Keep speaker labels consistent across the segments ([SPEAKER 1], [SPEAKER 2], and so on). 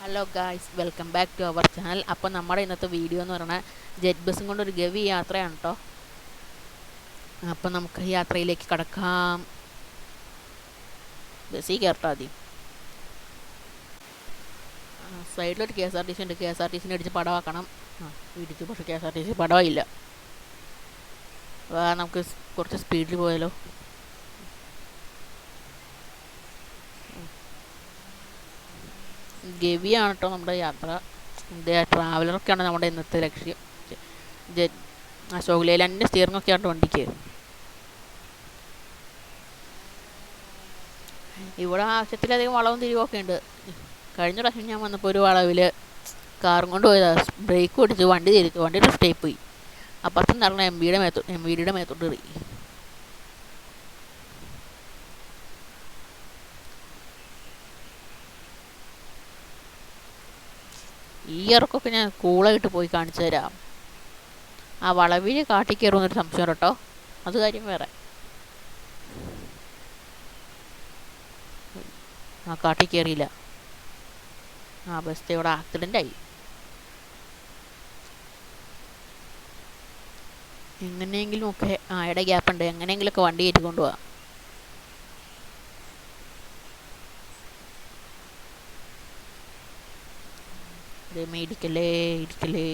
[SPEAKER 1] Hello guys, welcome back to our channel. അപ്പോൾ നമ്മുടെ ഇന്നത്തെ വീഡിയോ എന്ന് പറഞ്ഞാൽ ജെറ്റ് ബസ്സും കൊണ്ടൊരു ഗവി യാത്രയാണ് കേട്ടോ. അപ്പോൾ നമുക്ക് യാത്രയിലേക്ക് കടക്കാം. ബസ്സിൽ കയറട്ടോ ആദ്യം. സൈഡിലൊരു K S R T C ഉണ്ട്. കെ എസ് ആർ ടി സിനെ അടിച്ച് പടമാക്കണം. ഇടിച്ചു, പക്ഷേ K S R T C പടമായില്ല. നമുക്ക് കുറച്ച് സ്പീഡിൽ പോയാലോ. ഗവിയാണ് കേട്ടോ നമ്മുടെ യാത്ര. ട്രാവലറൊക്കെയാണ് നമ്മുടെ ഇന്നത്തെ ലക്ഷ്യം. അശോക് ലേലാൻഡിൻ്റെ സ്റ്റിയറിംഗ് ഒക്കെ ആട്ടോ വണ്ടിക്ക്. ഇവിടെ ആവശ്യത്തിലധികം വളവും തിരിവൊക്കെ ഉണ്ട്. കഴിഞ്ഞ പ്രാവശ്യം ഞാൻ വന്നപ്പോൾ ഒരു വളവിൽ കാറും കൊണ്ട് പോയതാണ്. ബ്രേക്ക് പിടിച്ച് വണ്ടി തിരിച്ചു, വണ്ടി ലെഫ്റ്റായി പോയി. അപ്പുറത്ത് നടന്ന എം വി ഡിയുടെ മേത്തോട്ട് കയറി. ഈ ഇറക്കൊക്കെ ഞാൻ കൂളായിട്ട് പോയി കാണിച്ചു തരാം. ആ വളവിൽ കാട്ടി കയറുമെന്നൊരു സംശയം കേട്ടോ, അത് കാര്യം വേറെ. ആ കാട്ടി കയറിയില്ല. ബസ് ഇവിടെ ആക്സിഡൻ്റായി. എങ്ങനെയെങ്കിലും ഒക്കെ ഇട ഗ്യാപ്പ് ഉണ്ട്, എങ്ങനെയെങ്കിലുമൊക്കെ വണ്ടി കയറ്റി കൊണ്ടുപോവാം. ഇടിക്കല്ലേ.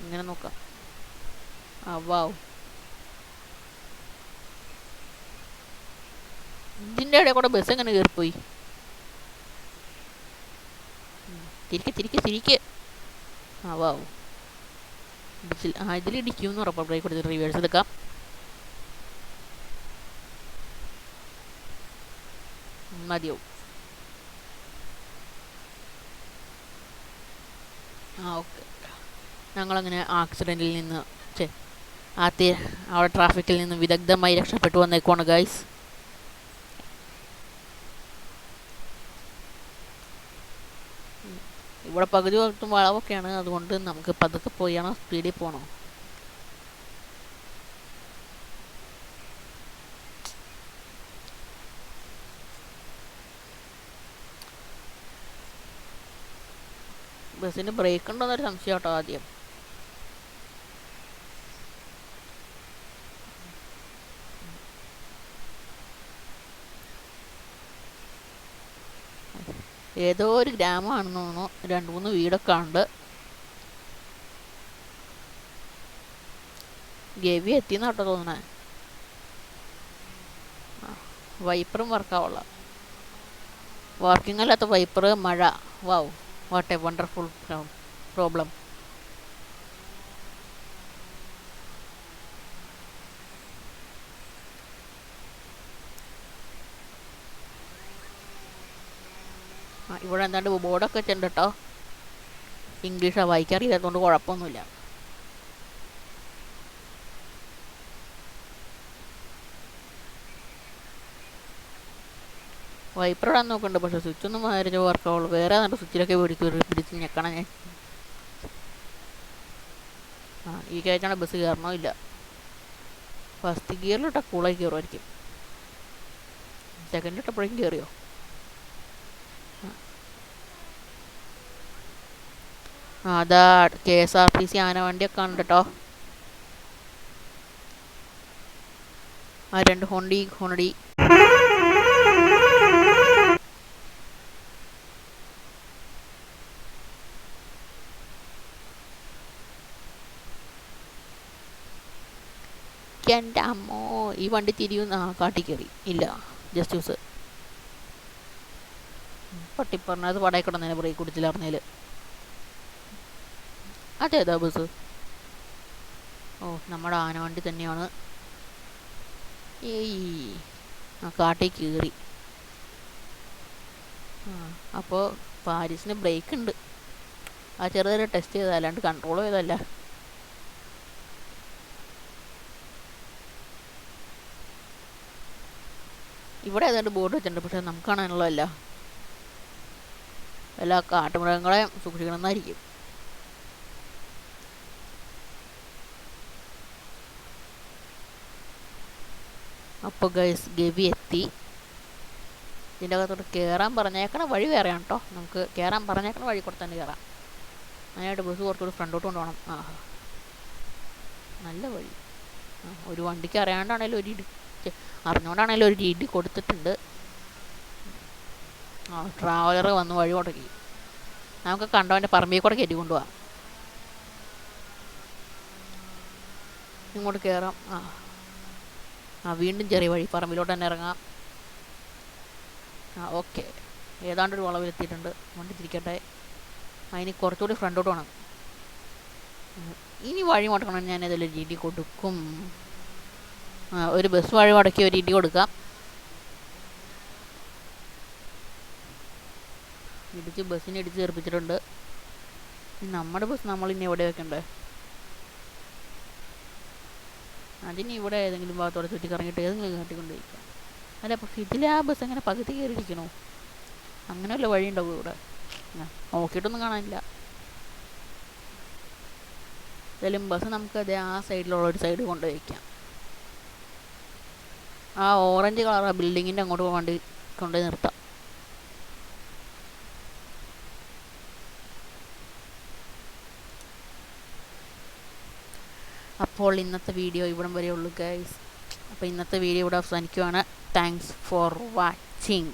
[SPEAKER 1] ഇങ്ങനെ നോക്കാം. വാവ്, ഇതിൻ്റെ ഇടയിൽ കൂടെ ബസ് എങ്ങനെ കയറിപ്പോയി? തിരിക്ക്. വാവ്, ഇതിലിടിക്കുമെന്ന് ഉറപ്പാണ്. ബ്രേക്ക് കൊടുത്ത് റിവേഴ്സ് എടുക്കാം. മതിയാവും. ഓക്കെ, ഞങ്ങളങ്ങനെ ആക്സിഡൻറ്റിൽ നിന്ന് അവിടെ ട്രാഫിക്കിൽ നിന്ന് വിദഗ്ധമായി രക്ഷപ്പെട്ടു വന്നേക്കുവാണ് ഗൈസ്. ഇവിടെ പകുതി വട്ടം വളവൊക്കെയാണ്, അതുകൊണ്ട് നമുക്ക് പതുക്കെ പോയാണോ സ്പീഡിൽ പോകണോ. ബസ്സിന് ബ്രേക്ക് ഉണ്ടോന്നൊരു സംശയം കേട്ടോ ആദ്യം. ഏതോ ഒരു ഗ്രാമമാണെന്ന് തോന്നുന്നു. 2-3 വീടൊക്കെ ഉണ്ട്. ഗവി എത്തിയെന്നാട്ടോ തോന്നണേ. വൈപ്പറും വർക്കാവുള്ള, വർക്കിംഗ് അല്ലാത്ത വൈപ്പർ. മഴ. വാവ്, വാട്ട് എ വണ്ടർഫുൾ പ്രോബ്ലം. ഇവിടെ എന്താണ്ട് ബോർഡൊക്കെ വെച്ചിട്ടുണ്ട് കേട്ടോ. ഇംഗ്ലീഷാണ്, വായിക്കാറില്ലാത്തതുകൊണ്ട് കുഴപ്പമൊന്നുമില്ല. വൈപ്പർ ഇടാൻ നോക്കുന്നുണ്ട്, പക്ഷെ സ്വിച്ചൊന്നും മാറിച്ച് വർക്കാവുള്ളൂ. വേറെ നല്ല സ്വിച്ചിലൊക്കെ പിടിച്ച് ഞെക്കണം ഞാൻ. ഈ കഴിച്ചാണ് ബസ് കയറണോ ഇല്ല. ഫസ്റ്റ് ഗിയറിലിട്ടാൽ കൂളായി കയറുമായിരിക്കും. സെക്കൻഡിലിട്ടപ്പോഴേക്കും കയറിയോ? അതാ KSRTC ആനവണ്ടിയൊക്കെ ഉണ്ട് കേട്ടോ. 2 ഹോണ്ടി. എൻ്റെ അമ്മോ, ഈ വണ്ടി തിരിയും. കാട്ടി കയറി. ഇല്ല, ജസ്റ്റ് യൂസ്. പട്ടിപ്പറഞ്ഞത് പടയിൽ കിടന്നതിന് ബ്രേക്ക് കുടിച്ചിലറിഞ്ഞതിൽ. അതേതാ ബസ്? നമ്മുടെ ആനവണ്ടി തന്നെയാണ്. കാട്ടി കയറി. അപ്പോൾ പാരീസിന് ബ്രേക്ക് ഉണ്ട്. ചെറുതായി ടെസ്റ്റ് ചെയ്തത്, അല്ലാണ്ട് കൺട്രോൾ ചെയ്തല്ല. ഇവിടെ ഏതാണ്ട് ബോർഡ് വെച്ചിട്ടുണ്ട്, പക്ഷെ നമുക്ക് കാണാനുള്ളതല്ല. എല്ലാ കാട്ടുമൃഗങ്ങളെയും സൂക്ഷിക്കണമെന്നായിരിക്കും. അപ്പോൾ ഗൈസ്, ഗവി എത്തി. ഇതിൻ്റെ അകത്തോട്ട് കയറാൻ പറഞ്ഞേക്കണ വഴി വേറെയാണ് കേട്ടോ. നമുക്ക് കയറാൻ പറഞ്ഞേക്കണ വഴി കൂടെ തന്നെ കയറാം. അതിനായിട്ട് ബസ് കുറച്ചുകൂടി ഫ്രണ്ടോട്ട് കൊണ്ടുപോകണം. ആഹാ, നല്ല വഴി. ഒരു വണ്ടിക്ക് അറിയാണ്ടാണേലും അറിഞ്ഞുകൊണ്ടാണേലും ഒരു ഇടി കൊടുത്തിട്ടുണ്ട്. ട്രാവലർ വന്ന് വഴി മുടക്കി. നമുക്ക് കണ്ടവൻ്റെ പറമ്പിൽ കൂടെ കയറ്റി കൊണ്ടുപോകാം. ഇങ്ങോട്ട് കയറാം. വീണ്ടും ചെറിയ വഴി, പറമ്പിലോട്ട് തന്നെ ഇറങ്ങാം. ഓക്കെ, ഏതാണ്ടൊരു വളവിലെത്തിയിട്ടുണ്ട്. വണ്ടി തിരിക്കട്ടെ. അതിന് കുറച്ചുകൂടി ഫ്രണ്ടോട്ട് വേണം. ഇനി വഴി മുടക്കണം. ഞാൻ ഏതെങ്കിലും ഇടി കൊടുക്കും. ഒരു ബസ് വഴി മുടക്കി ഒരു ഇടി കൊടുക്കാം. ബസ്സിനെ ഇടിച്ച് ചേർപ്പിച്ചിട്ടുണ്ട്. നമ്മുടെ ബസ് നമ്മളിനി എവിടെ വെക്കണ്ടേ? അതിന് ഇവിടെ ഏതെങ്കിലും ഭാഗത്തോടെ ചുറ്റിക്കറങ്ങിയിട്ട് ഏതെങ്കിലും കാട്ടിക്കൊണ്ടിരിക്കാം. അല്ല, പക്ഷെ ഇതിലെ ആ ബസ് എങ്ങനെ പകുതി കയറിയിരിക്കണോ? അങ്ങനെയല്ല വഴി ഉണ്ടാവും ഇവിടെ. നോക്കിയിട്ടൊന്നും കാണാനില്ല. ഏതായാലും ബസ് നമുക്ക് അതേ ആ സൈഡിലുള്ള ഒരു സൈഡ് കൊണ്ടുപോയി വയ്ക്കാം. ആ ഓറഞ്ച് കളർ ആ ബിൽഡിങ്ങിൻ്റെ അങ്ങോട്ട് വണ്ടി കൊണ്ടുപോയി നിർത്താം. അപ്പോൾ ഇന്നത്തെ വീഡിയോ ഇവിടം വരെ ഉള്ളൂ ഗൈസ്. അപ്പോൾ ഇന്നത്തെ വീഡിയോ ഇവിടെ അവസാനിക്കുവാണ്. Thanks for watching.